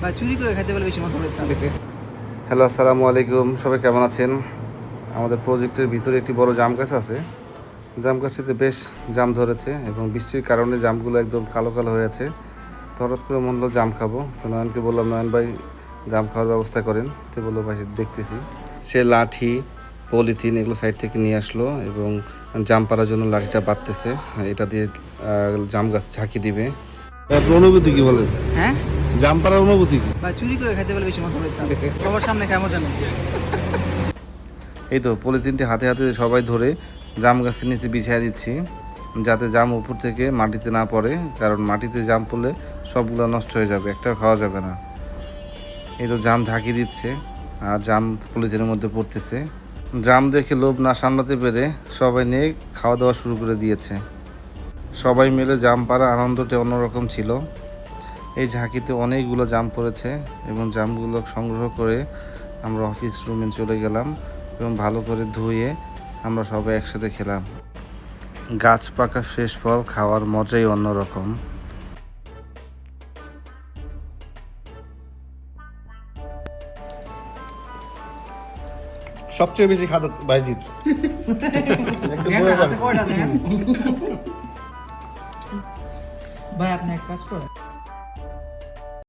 বা চুরি করে খেতে পারলে বেশি মজা পেতাম। হ্যালো, আসসালামু আলাইকুম। সবাই কেমন আছেন? আমাদের প্রজেক্টের ভিতরে একটি বড় জাম গাছ আছে। জাম গাছটিতে বেশ জাম ধরেছে এবং বৃষ্টির কারণে জামগুলো একদম কালো কালো হয়ে আছে। তো হঠাৎ করে মনে হলো জাম খাবো। তো নয়নকে বললাম, নয়ন ভাই জাম খাওয়ার ব্যবস্থা করেন। তো বললো, ভাই দেখতেছি। সে লাঠি, পলিথিন এগুলো সাইড থেকে নিয়ে আসলো এবং জাম পাড়ার জন্য লাঠিটা বাঁধতেছে। এটা দিয়ে জাম গাছ ঝাঁকি দিবে। আপনার অনুভূতি কি বলেন? হ্যাঁ, জাম পাড়ার অনুভূতি কি? বা চুরি করে খেতে পারলে বেশি মজা পেতাম। সবার সামনে খায় মজা নেই। এই তো পলিথিনটি হাতে হাতে সবাই ধরে জাম গাছের নিচে বিছিয়ে দিচ্ছি, যাতে জাম উপর থেকে মাটিতে না পড়ে, কারণ মাটিতে জাম পড়লে সবগুলো নষ্ট হয়ে যাবে, একটাও খাওয়া যাবে না। এই তো জাম ঝাঁকি দিচ্ছে আর জাম পলিথিনের মধ্যে পড়তেছে। জাম দেখে লোভ না সামলাতে পেরে সবাই নিয়ে খাওয়া দাওয়া শুরু করে দিয়েছে। সবাই মিলে জাম পাড়া আনন্দটা অন্যরকম ছিল। এই ঝাঁকিতে অনেকগুলো জাম পড়েছে এবং জামগুলো সংগ্রহ করে আমরা অফিস রুমে চলে গেলাম এবং ভালো করে ধুয়ে আমরা সবাই একসাথে খেলাম। গাছ পাকা ফ্রেশ ফল খাওয়ার মজাই অন্যরকম। সবচেয়ে বেশি খাদা বাইজিৎ। হাতে কয়টা দেন? ভাই আপনি এক কাজ করেন,